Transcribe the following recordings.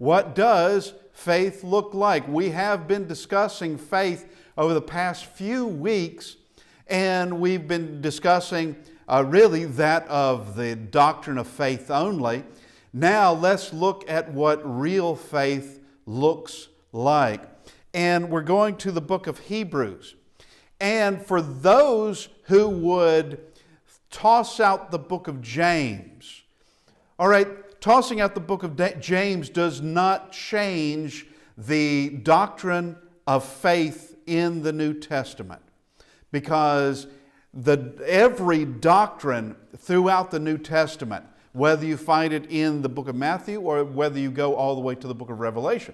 What does faith look like? We have been discussing faith over the past few weeks, and we've been discussing really that of the doctrine of faith only. Now let's look at what real faith looks like. And we're going to the book of Hebrews. And for those who would toss out the book of James, all right, tossing out the book of James does not change the doctrine of faith in the New Testament, because every doctrine throughout the New Testament, whether you find it in the book of Matthew or whether you go all the way to the book of Revelation,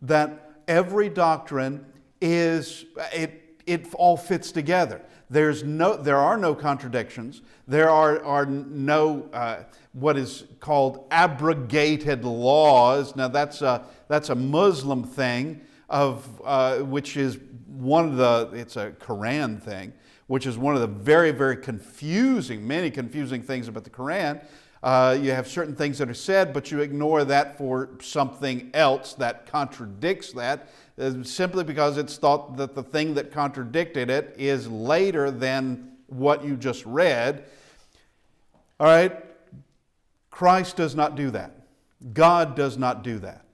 that every doctrine it all fits together. There are no contradictions. There are no what is called abrogated laws. Now that's a Muslim thing which is it's a Quran thing, which is one of the very, very many confusing things about the Quran. You have certain things that are said, but you ignore that for something else that contradicts that, simply because it's thought that the thing that contradicted it is later than what you just read. All right? Christ does not do that. God does not do that.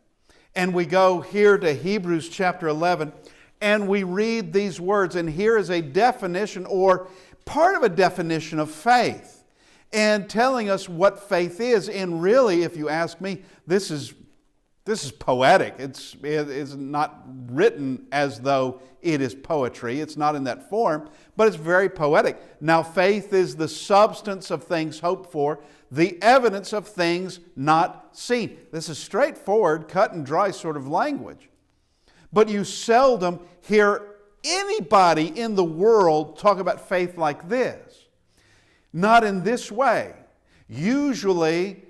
And we go here to Hebrews chapter 11, and we read these words, and here is a definition, or part of a definition of faith, and telling us what faith is. And really, if you ask me, this is poetic. It's not written as though it is poetry. It's not in that form, but it's very poetic. Now, faith is the substance of things hoped for, the evidence of things not seen. This is straightforward, cut and dry sort of language. But you seldom hear anybody in the world talk about faith like this. Not in this way. Usually,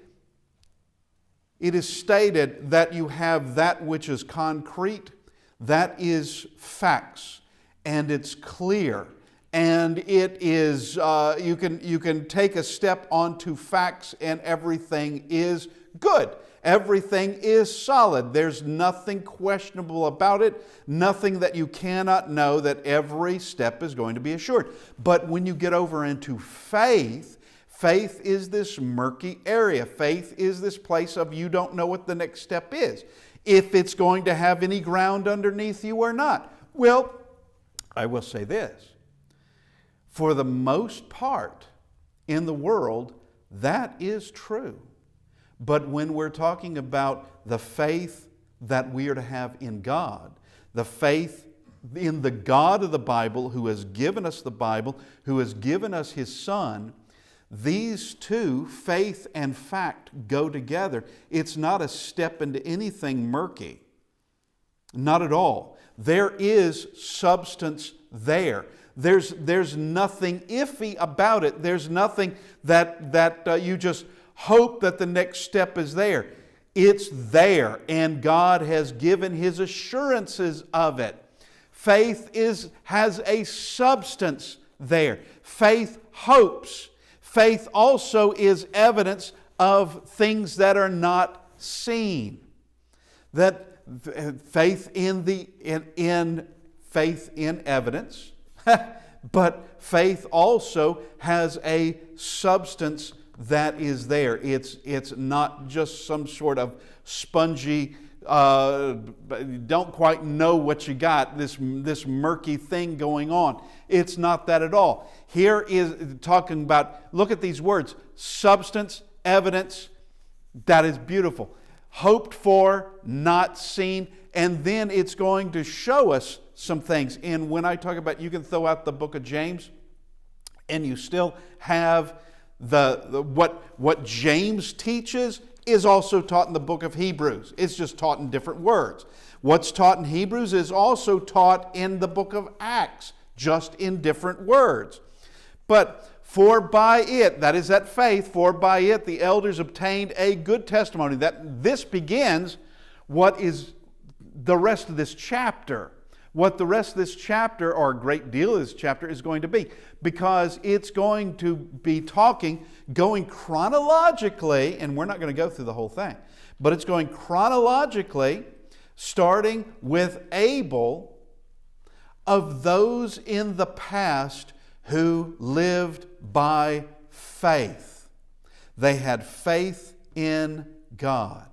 it is stated that you have that which is concrete, that is facts, and it's clear, and it is you can take a step onto facts, and everything is good. Everything is solid. There's nothing questionable about it, nothing that you cannot know, that every step is going to be assured. But when you get over into faith, faith is this murky area. Faith is this place of you don't know what the next step is, if it's going to have any ground underneath you or not. Well, I will say this. For the most part in the world, that is true. But when we're talking about the faith that we are to have in God, the faith in the God of the Bible, who has given us the Bible, who has given us His Son, these two, faith and fact, go together. It's not a step into anything murky. Not at all. There is substance there. There's nothing iffy about it. There's nothing that you just hope that the next step is there. It's there, and God has given His assurances of it. Faith has a substance there. Faith hopes. Faith also is evidence of things that are not seen. That faith in evidence, but faith also has a substance that is there. It's not just some sort of spongy, don't quite know what you got, this murky thing going on. It's not that at all. Here is talking about, look at these words, substance, evidence, that is beautiful. Hoped for, not seen, and then it's going to show us some things. And when I talk about, you can throw out the book of James, and you still have what James teaches is also taught in the book of Hebrews. It's just taught in different words. What's taught in Hebrews is also taught in the book of Acts, just in different words. But for by it, that is that faith, for by it the elders obtained a good testimony. That this begins what is the rest of this chapter. What the rest of this chapter, or a great deal of this chapter, is going to be. Because it's going to be going chronologically, and we're not going to go through the whole thing, but it's going chronologically, starting with Abel, of those in the past who lived by faith. They had faith in God.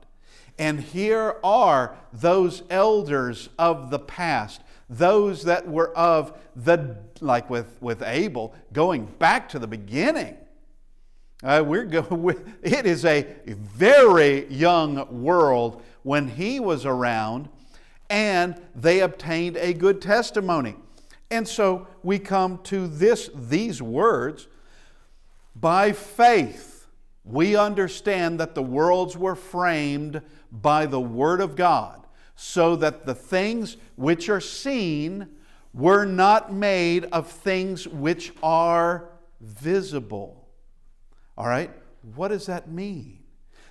And here are those elders of the past, those that were of the, like with Abel, going back to the beginning. It is a very young world when he was around, and they obtained a good testimony. And so we come to these words, by faith we understand that the worlds were framed by the Word of God, so that the things which are seen were not made of things which are visible. All right? What does that mean?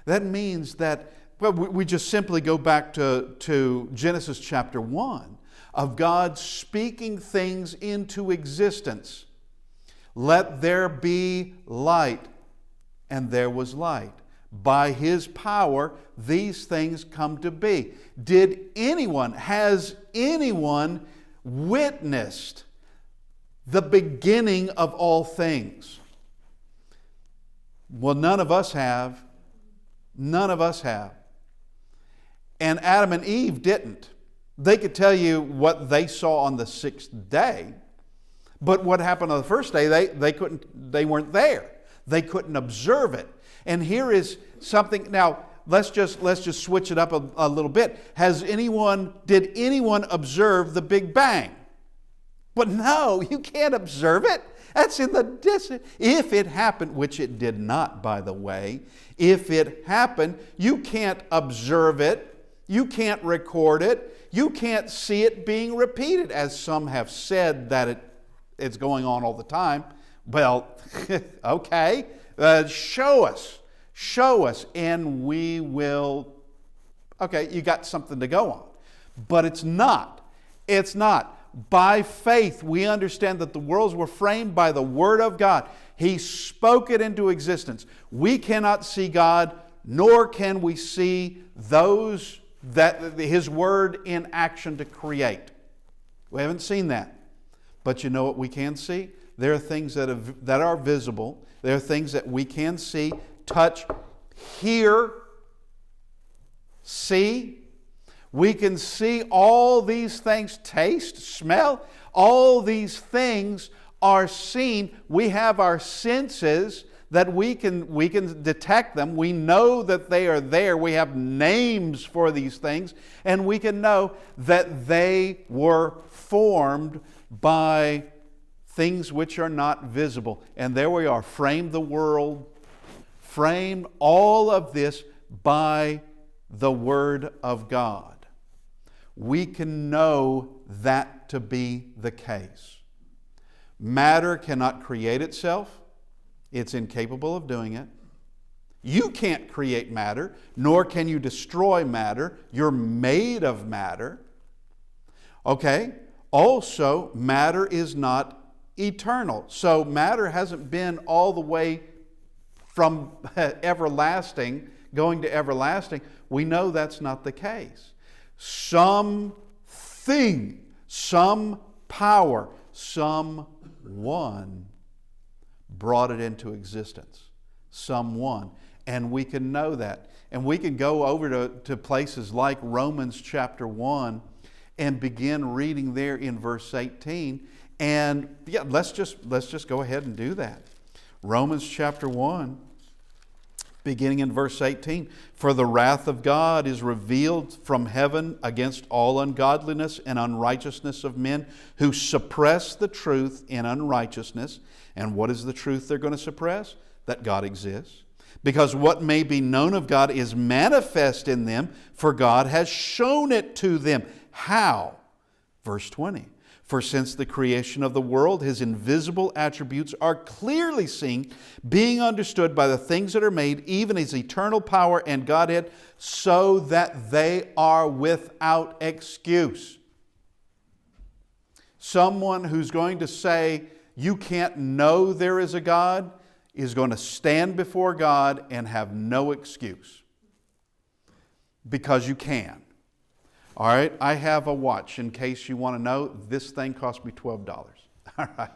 That means that, well, we just simply go back to Genesis chapter 1, of God speaking things into existence. Let there be light, and there was light. By His power, these things come to be. Has anyone witnessed the beginning of all things? Well, none of us have. None of us have. And Adam and Eve didn't. They could tell you what they saw on the sixth day, but what happened on the first day, they weren't there. They couldn't observe it. And here is something. Now, let's just switch it up a little bit. Did anyone observe the Big Bang? But no, you can't observe it. That's in the distance. If it happened, which it did not, by the way, if it happened, you can't observe it. You can't record it. You can't see it being repeated, as some have said that it's going on all the time. Well, okay, show us, and we will. Okay, you got something to go on. But it's not. By faith, we understand that the worlds were framed by the Word of God. He spoke it into existence. We cannot see God, nor can we see those that His Word in action to create. We haven't seen that. But you know what we can see? There are things that are visible. There are things that we can see, touch, hear, see. We can see all these things, taste, smell. All these things are seen. We have our senses that we can detect them. We know that they are there. We have names for these things, and we can know that they were formed by things which are not visible. And there we are, framed the world, framed all of this by the Word of God. We can know that to be the case. Matter cannot create itself. It's incapable of doing it. You can't create matter, nor can you destroy matter. You're made of matter. Okay? Also, matter is not eternal. So matter hasn't been all the way from everlasting, going to everlasting. We know that's not the case. Something, some power, someone brought it into existence. Someone. And we can know that. And we can go over to places like Romans chapter 1 and begin reading there in verse 18. And yeah, let's just go ahead and do that. Romans chapter 1, beginning in verse 18. For the wrath of God is revealed from heaven against all ungodliness and unrighteousness of men who suppress the truth in unrighteousness. And what is the truth they're going to suppress? That God exists. Because what may be known of God is manifest in them, for God has shown it to them. How? Verse 20. For since the creation of the world, His invisible attributes are clearly seen, being understood by the things that are made, even His eternal power and Godhead, so that they are without excuse. Someone who's going to say, you can't know there is a God, is going to stand before God and have no excuse. because you can. All right, I have a watch. In case you want to know, this thing cost me $12. All right,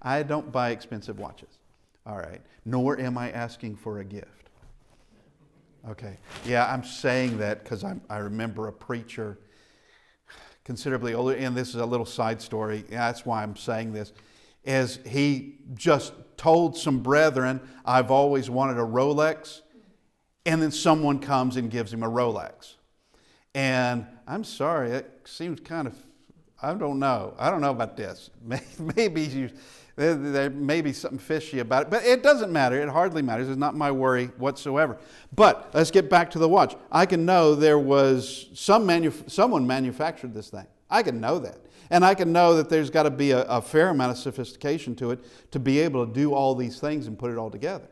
I don't buy expensive watches. All right, nor am I asking for a gift. Okay, yeah, I'm saying that because I remember a preacher considerably older, and this is a little side story. That's why I'm saying this. As he just told some brethren, I've always wanted a Rolex, and then someone comes and gives him a Rolex. And I'm sorry, it seems kind of, I don't know about this. Maybe there may be something fishy about it, but it doesn't matter. It hardly matters. It's not my worry whatsoever. But let's get back to the watch. I can know there was someone manufactured this thing. I can know that. And I can know that there's got to be a fair amount of sophistication to it to be able to do all these things and put it all together.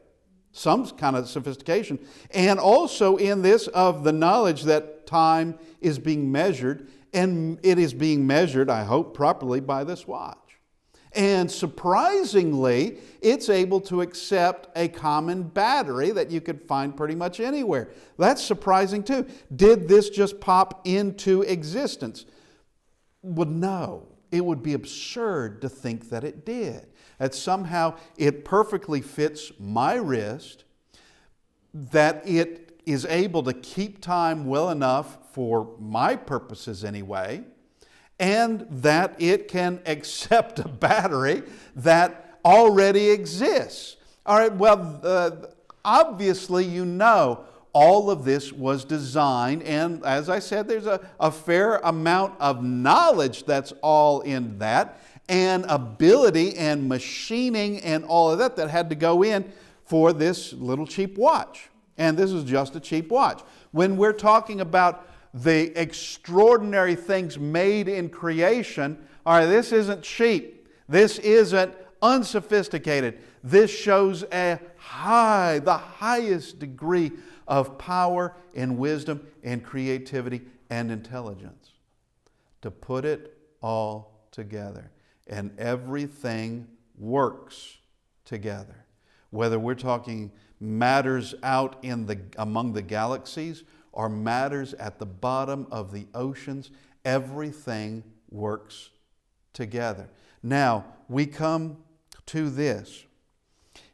Some kind of sophistication. And also in this of the knowledge that time is being measured, and it is being measured, I hope, properly by this watch. And surprisingly, it's able to accept a common battery that you could find pretty much anywhere. That's surprising too. Did this just pop into existence? Well, no. It would be absurd to think that it did. That somehow it perfectly fits my wrist, that it is able to keep time well enough for my purposes anyway, and that it can accept a battery that already exists. All right, well, obviously you know all of this was designed, and as I said, there's a fair amount of knowledge that's all in that, and ability and machining and all of that had to go in for this little cheap watch. And this is just a cheap watch. When we're talking about the extraordinary things made in creation, all right, this isn't cheap. This isn't unsophisticated. This shows the highest degree of power and wisdom and creativity and intelligence. To put it all together. And everything works together. Whether we're talking matters out among the galaxies or matters at the bottom of the oceans, everything works together. Now, we come to this.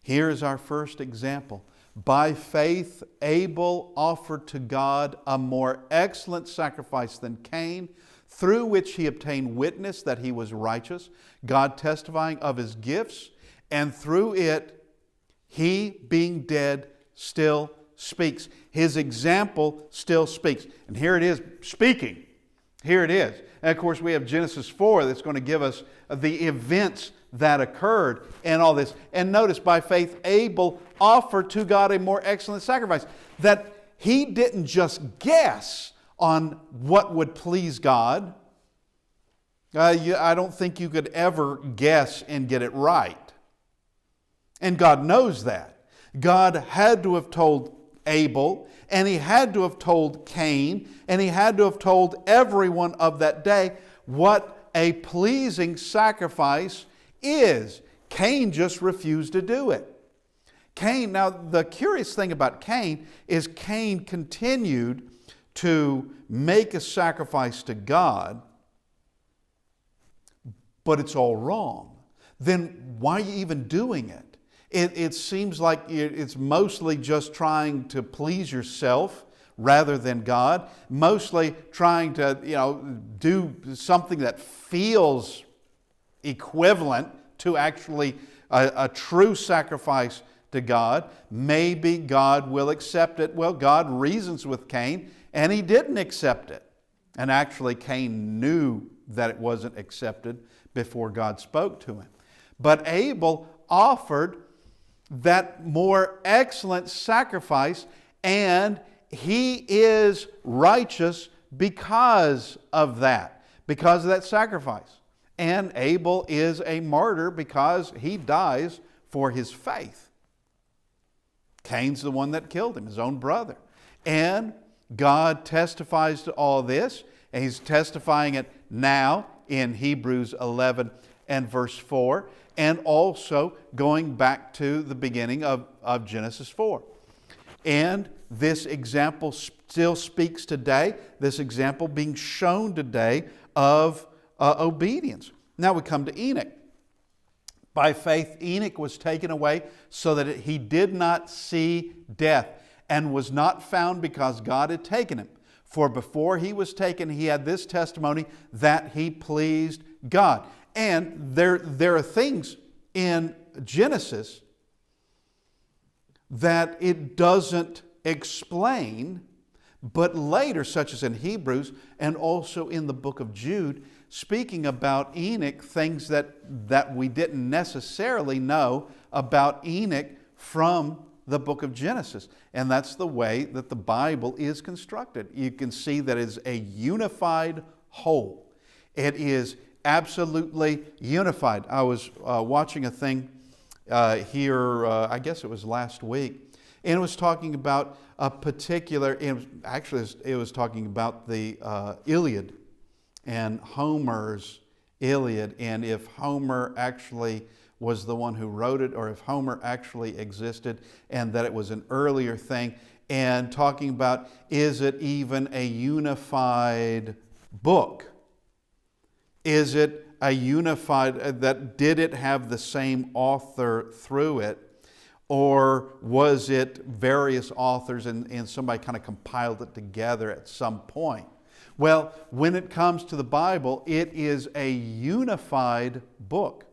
Here is our first example. By faith, Abel offered to God a more excellent sacrifice than Cain, through which he obtained witness that he was righteous, God testifying of his gifts, and through it, he, being dead, still speaks. His example still speaks. And here it is, speaking. Here it is. And of course, we have Genesis 4 that's going to give us the events that occurred and all this. And notice, by faith, Abel offered to God a more excellent sacrifice. That he didn't just guess on what would please God. I don't think you could ever guess and get it right. And God knows that. God had to have told Abel, and he had to have told Cain, and he had to have told everyone of that day what a pleasing sacrifice is. Cain just refused to do it. Now the curious thing about Cain is Cain continued to make a sacrifice to God, but it's all wrong. Then why are you even doing it? It seems like it's mostly just trying to please yourself rather than God, mostly trying to do something that feels equivalent to actually a true sacrifice to God. Maybe God will accept it. Well, God reasons with Cain, and he didn't accept it. And actually, Cain knew that it wasn't accepted before God spoke to him. But Abel offered that more excellent sacrifice, and he is righteous because of that sacrifice. And Abel is a martyr because he dies for his faith. Cain's the one that killed him, his own brother. And God testifies to all this, and he's testifying it now in Hebrews 11 and verse 4, and also going back to the beginning of Genesis 4. And this example still speaks today, this example being shown today of obedience. Now we come to Enoch. By faith, Enoch was taken away so that he did not see death, and was not found because God had taken him. For before he was taken, he had this testimony that he pleased God. And there are things in Genesis that it doesn't explain, but later, such as in Hebrews and also in the book of Jude, speaking about Enoch, things that we didn't necessarily know about Enoch from the book of Genesis. And that's the way that the Bible is constructed. You can see that it's a unified whole. It is absolutely unified. I was watching a thing here, I guess it was last week, and it was talking about a particular, it was talking about the Iliad and Homer's Iliad, and if Homer actually was the one who wrote it, or if Homer actually existed and that it was an earlier thing, and talking about, is it even a unified book? Is it a unified, did it have the same author through it? Or was it various authors and somebody kind of compiled it together at some point? Well, when it comes to the Bible, it is a unified book.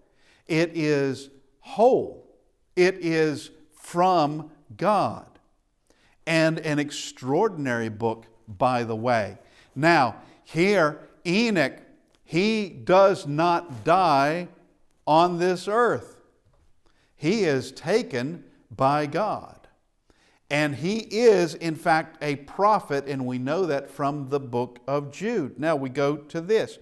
It is whole. It is from God. And an extraordinary book, by the way. Now, here, Enoch, he does not die on this earth. He is taken by God. And he is, in fact, a prophet, and we know that from the book of Jude. Now we go to this.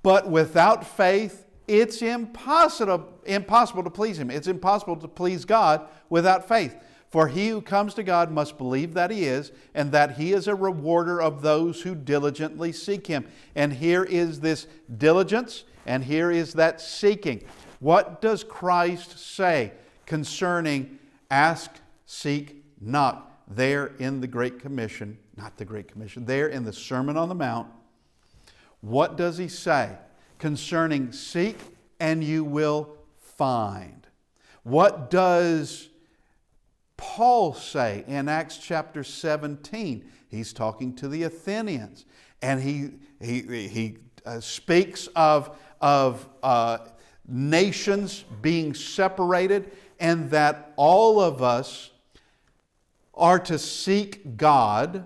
But without faith, it's impossible to please Him. It's impossible to please God without faith. For he who comes to God must believe that He is, and that He is a rewarder of those who diligently seek Him. And here is this diligence, and here is that seeking. What does Christ say concerning ask, seek, knock? There in the Great Commission, not the Great Commission, there in the Sermon on the Mount, what does He say concerning seek and you will find? What does Paul say in Acts chapter 17? He's talking to the Athenians, and he speaks of nations being separated, and that all of us are to seek God.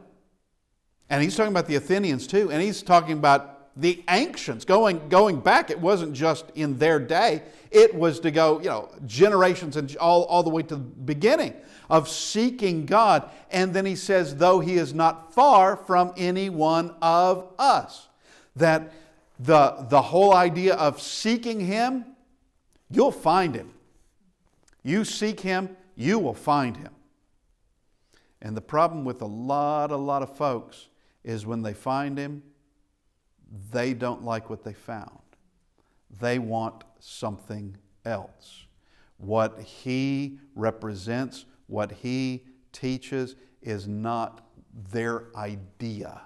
And he's talking about the Athenians too, and he's talking about the ancients. Going back, it wasn't just in their day. It was to go, generations and all the way to the beginning of seeking God. And then he says, though He is not far from any one of us. That the whole idea of seeking Him, you'll find Him. You seek Him, you will find Him. And the problem with a lot of folks is when they find Him, they don't like what they found. They want something else. What He represents, what He teaches is not their idea.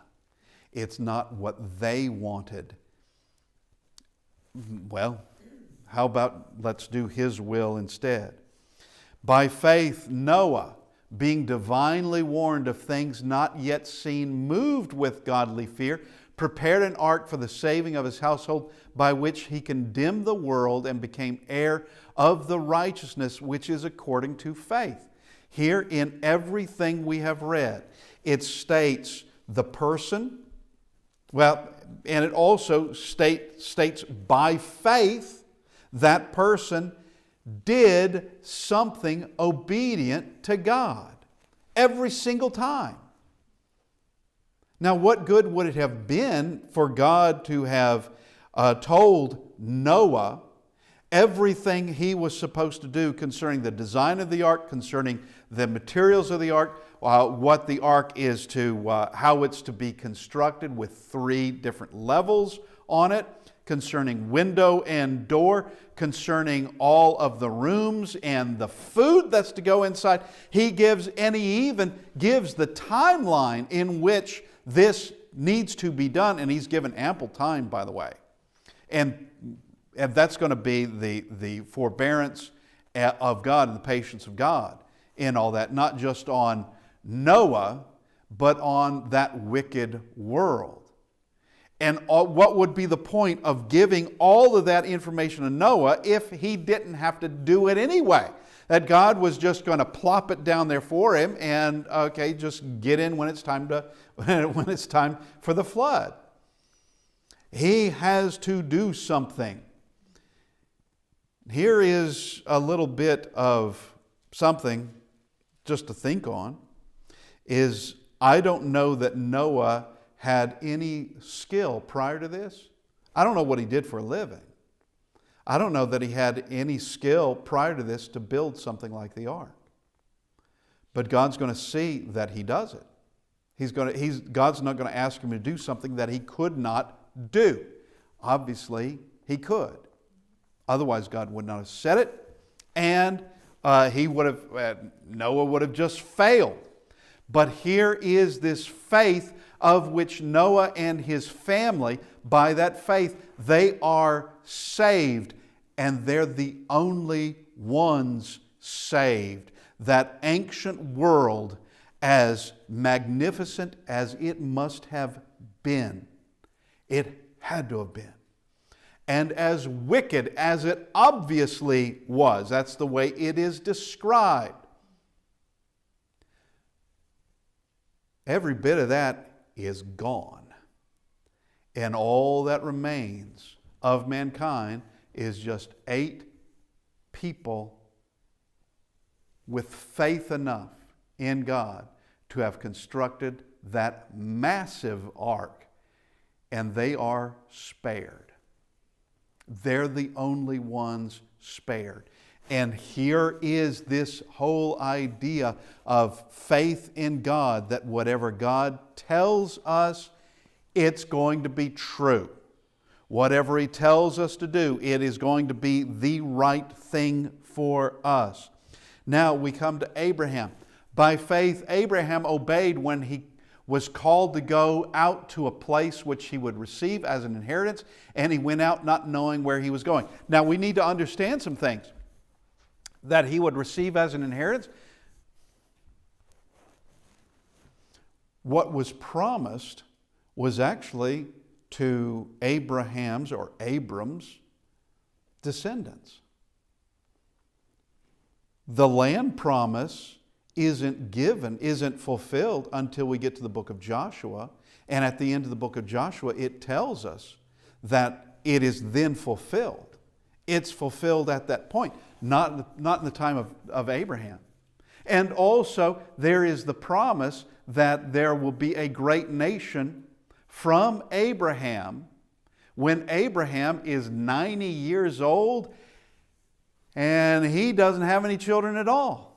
It's not what they wanted. Well, how about let's do His will instead? By faith, Noah, being divinely warned of things not yet seen, moved with godly fear, prepared an ark for the saving of his household, by which he condemned the world and became heir of the righteousness which is according to faith. Here in everything we have read, it states the person, and it also states by faith that person did something obedient to God every single time. Now, what good would it have been for God to have told Noah everything he was supposed to do concerning the design of the ark, concerning the materials of the ark, what the ark is to, how it's to be constructed with 3 different levels on it, concerning window and door, concerning all of the rooms and the food that's to go inside. He gives, and he even gives the timeline in which this needs to be done, and he's given ample time, by the way. And that's going to be the forbearance of God and the patience of God in all that, not just on Noah, but on that wicked world. And what would be the point of giving all of that information to Noah if he didn't have to do it anyway? That God was just going to plop it down there for him and, okay, just get in when it's time for the flood. He has to do something. Here is a little bit of something just to think on, is I don't know that Noah had any skill prior to this. I don't know what he did for a living. I don't know that he had any skill prior to this to build something like the ark. But God's going to see that he does it. God's not going to ask him to do something that he could not do. Obviously, he could. Otherwise, God would not have said it, and Noah would have just failed. But here is this faith of which Noah and his family, by that faith, they are saved, and they're the only ones saved. That ancient world, as magnificent as it must have been, it had to have been. And as wicked as it obviously was, that's the way it is described. Every bit of that is gone. And all that remains of mankind is just 8 people with faith enough in God to have constructed that massive ark, and they are spared. They're the only ones spared. And here is this whole idea of faith in God, that whatever God tells us, it's going to be true. Whatever He tells us to do, it is going to be the right thing for us. Now we come to Abraham. By faith, Abraham obeyed when he was called to go out to a place which he would receive as an inheritance, and he went out not knowing where he was going. Now we need to understand some things that he would receive as an inheritance. What was promised was actually to Abraham's or Abram's descendants. The land promise isn't fulfilled until we get to the book of Joshua. And at the end of the book of Joshua, it tells us that it is then fulfilled. It's fulfilled at that point, not in the time of Abraham. And also, there is the promise that there will be a great nation from Abraham when Abraham is 90 years old and he doesn't have any children at all.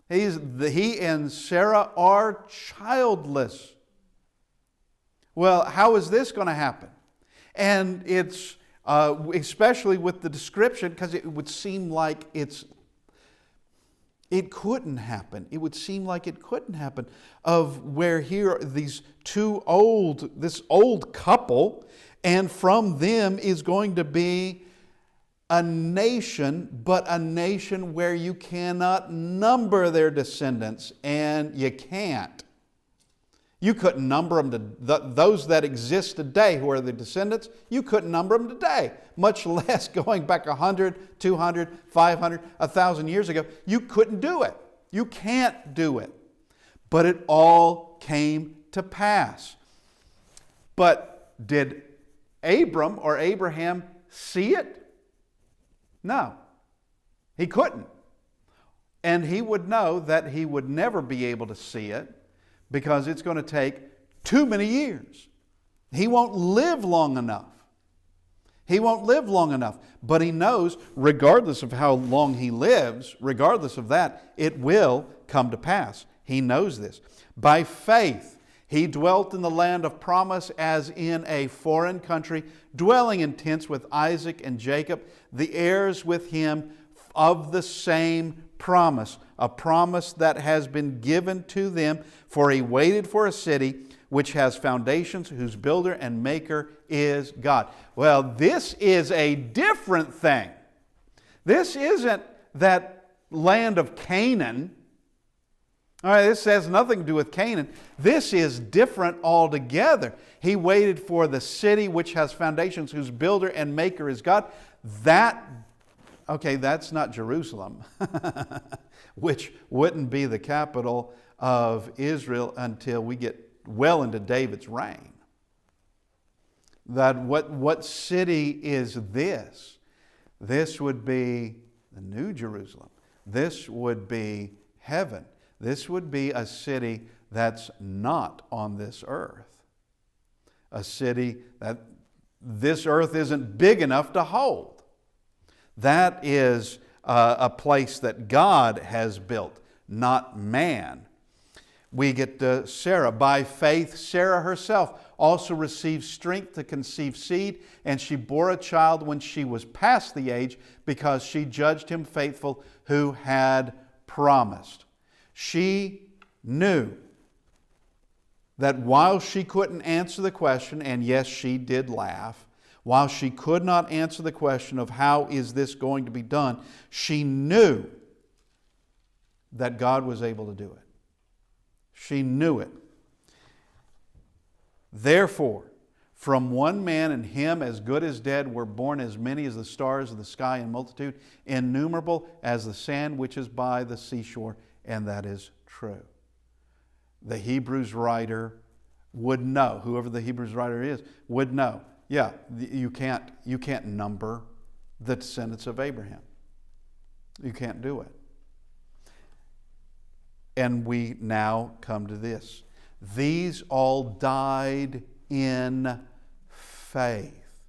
He and Sarah are childless. Well, how is this going to happen? And it's especially with the description, because it would seem like it couldn't happen. It would seem like it couldn't happen. Of where here this old couple, and from them is going to be a nation, but a nation where you cannot number their descendants, and you can't. You couldn't number them, those that exist today who are the descendants, you couldn't number them today, much less going back 100, 200, 500, 1,000 years ago. You couldn't do it. You can't do it. But it all came to pass. But did Abram or Abraham see it? No, he couldn't. And he would know that he would never be able to see it because it's going to take too many years. He won't live long enough. He won't live long enough. But he knows, regardless of how long he lives, regardless of that, it will come to pass. He knows this. By faith, He dwelt in the land of promise as in a foreign country, dwelling in tents with Isaac and Jacob, the heirs with him of the same promise, a promise that has been given to them, for he waited for a city which has foundations, whose builder and maker is God. Well, this is a different thing. This isn't that land of Canaan. All right, this has nothing to do with Canaan. This is different altogether. He waited for the city which has foundations, whose builder and maker is God. That's not Jerusalem, which wouldn't be the capital of Israel until we get well into David's reign. That what city is this? This would be the New Jerusalem. This would be heaven. This would be a city that's not on this earth. A city that this earth isn't big enough to hold. That is a place that God has built, not man. We get to Sarah. By faith, Sarah herself also received strength to conceive seed, and she bore a child when she was past the age, because she judged him faithful who had promised. She knew that while she couldn't answer the question, and yes, she did laugh, while she could not answer the question of how is this going to be done, she knew that God was able to do it. She knew it. Therefore, from one man, and him as good as dead, were born as many as the stars of the sky in multitude, innumerable as the sand which is by the seashore. And that is true. The Hebrews writer would know, whoever the Hebrews writer is, would know. Yeah, you can't number the descendants of Abraham. You can't do it. And we now come to this. These all died in faith.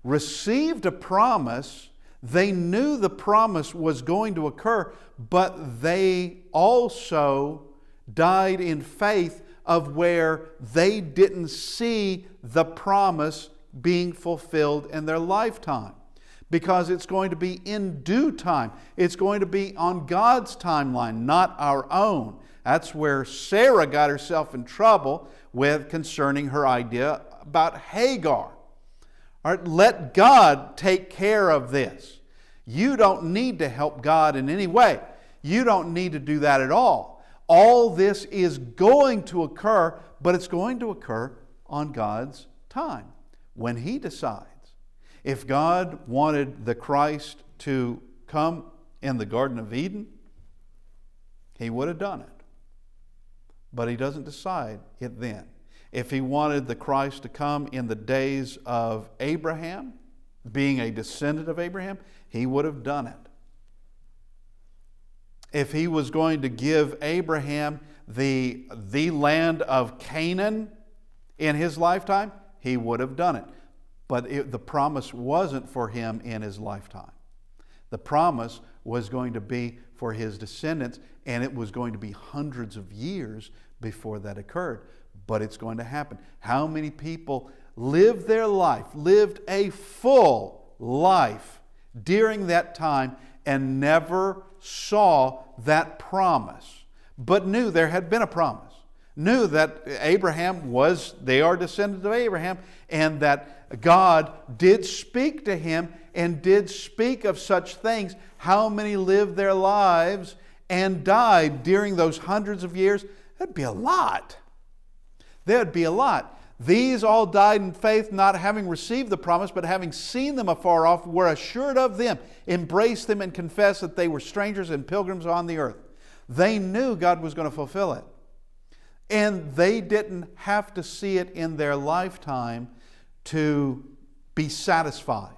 Received a promise. They knew the promise was going to occur, but they also died in faith of where they didn't see the promise being fulfilled in their lifetime. Because it's going to be in due time. It's going to be on God's timeline, not our own. That's where Sarah got herself in trouble with concerning her idea about Hagar. All right, let God take care of this. You don't need to help God in any way. You don't need to do that at all. All this is going to occur, but it's going to occur on God's time, when He decides. If God wanted the Christ to come in the Garden of Eden, He would have done it. But He doesn't decide it then. If He wanted the Christ to come in the days of Abraham, being a descendant of Abraham, He would have done it. If He was going to give Abraham the land of Canaan in his lifetime, He would have done it. But the promise wasn't for him in his lifetime. The promise was going to be for his descendants, and it was going to be hundreds of years before that occurred. But it's going to happen. How many people lived their life, lived a full life during that time, and never saw that promise, but knew there had been a promise? Knew that they are descendants of Abraham, and that God did speak to him and did speak of such things. How many lived their lives and died during those hundreds of years? That'd be a lot. There'd be a lot. These all died in faith, not having received the promise, but having seen them afar off, were assured of them, embraced them, and confessed that they were strangers and pilgrims on the earth. They knew God was going to fulfill it. And they didn't have to see it in their lifetime to be satisfied.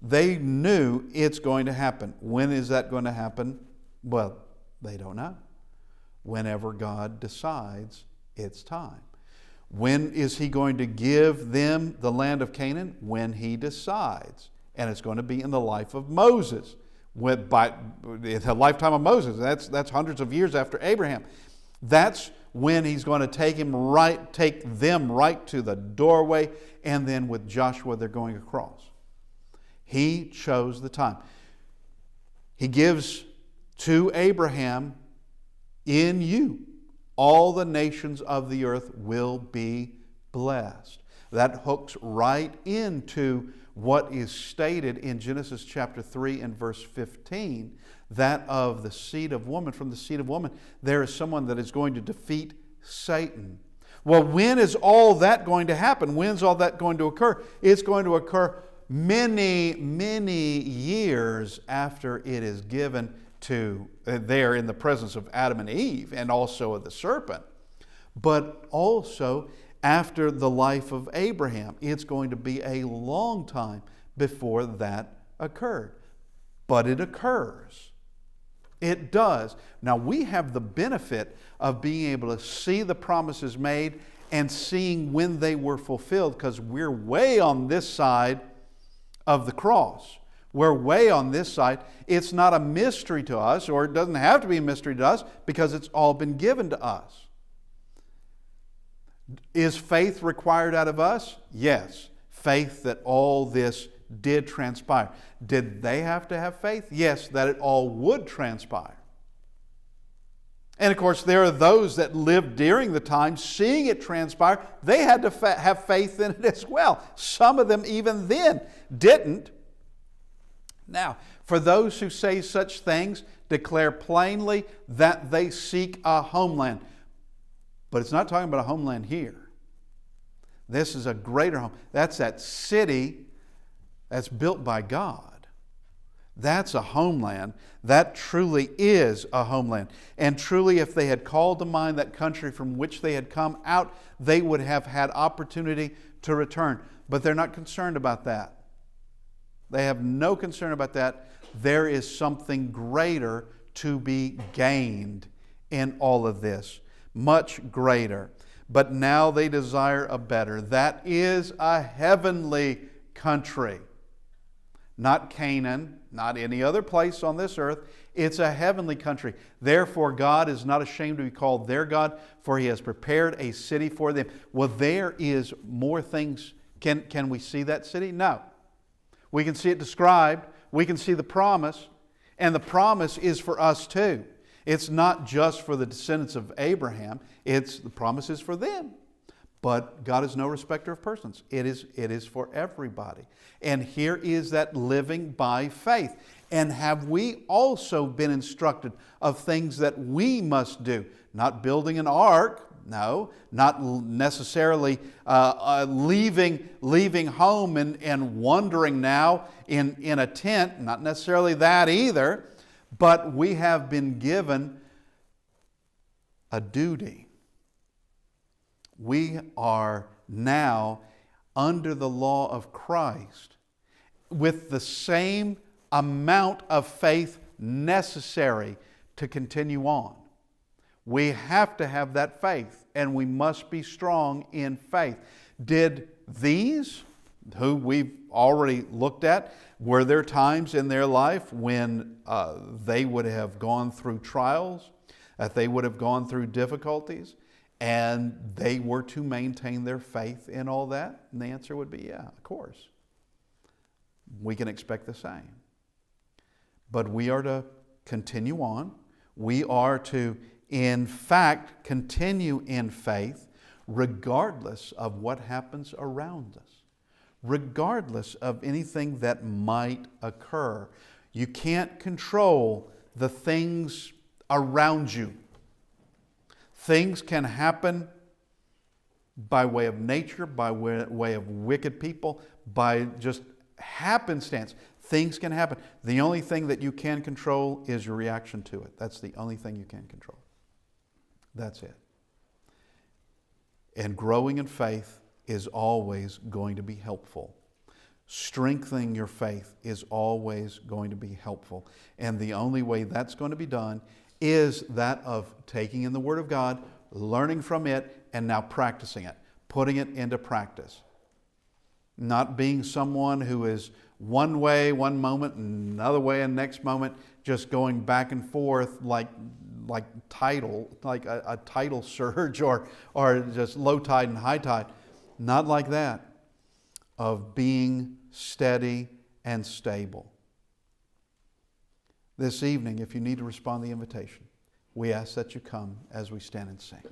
They knew it's going to happen. When is that going to happen? Well, they don't know. Whenever God decides it's time. When is He going to give them the land of Canaan? When He decides. And it's going to be in the life of Moses. By the lifetime of Moses. That's hundreds of years after Abraham. That's when He's going to take them right to the doorway, and then with Joshua they're going across. He chose the time. He gives to Abraham, in you all the nations of the earth will be blessed. That hooks right into what is stated in Genesis chapter 3 and verse 15, that of the seed of woman. From the seed of woman, there is someone that is going to defeat Satan. Well, when is all that going to happen? When's all that going to occur? It's going to occur many, many years after it is given to there in the presence of Adam and Eve, and also of the serpent, but also after the life of Abraham. It's going to be a long time before that occurred. But it occurs. It does. Now we have the benefit of being able to see the promises made and seeing when they were fulfilled, because we're way on this side of the cross. We're way on this side. It's not a mystery to us, or it doesn't have to be a mystery to us, because it's all been given to us. Is faith required out of us? Yes. Faith that all this did transpire. Did they have to have faith? Yes, that it all would transpire. And of course, there are those that lived during the time seeing it transpire. They had to have faith in it as well. Some of them even then didn't. Now, for those who say such things, declare plainly that they seek a homeland. But it's not talking about a homeland here. This is a greater home. That's that city that's built by God. That's a homeland. That truly is a homeland. And truly, if they had called to mind that country from which they had come out, they would have had opportunity to return. But they're not concerned about that. They have no concern about that. There is something greater to be gained in all of this. Much greater. But now they desire a better. That is a heavenly country. Not Canaan, not any other place on this earth. It's a heavenly country. Therefore, God is not ashamed to be called their God, for He has prepared a city for them. Well, there is more things. Can we see that city? No. We can see it described. We can see the promise. And the promise is for us too. It's not just for the descendants of Abraham. The promise is for them. But God is no respecter of persons. It is for everybody. And here is that living by faith. And have we also been instructed of things that we must do? Not building an ark. No, not necessarily leaving home and wandering now in a tent. Not necessarily that either. But we have been given a duty. We are now under the law of Christ with the same amount of faith necessary to continue on. We have to have that faith, and we must be strong in faith. Did these, who we've already looked at, were there times in their life when they would have gone through trials, that they would have gone through difficulties, and they were to maintain their faith in all that? And the answer would be, yeah, of course. We can expect the same. But we are to continue on. We are to, in fact, continue in faith regardless of what happens around us, regardless of anything that might occur. You can't control the things around you. Things can happen by way of nature, by way of wicked people, by just happenstance. Things can happen. The only thing that you can control is your reaction to it. That's the only thing you can control. That's it. And growing in faith is always going to be helpful. Strengthening your faith is always going to be helpful. And the only way that's going to be done is that of taking in the Word of God, learning from it, and now practicing it, putting it into practice. Not being someone who is one way one moment, another way the next moment, just going back and forth like like tidal, like a tidal surge or just low tide and high tide. Not like that. Of being steady and stable. This evening, if you need to respond to the invitation, we ask that you come as we stand and sing.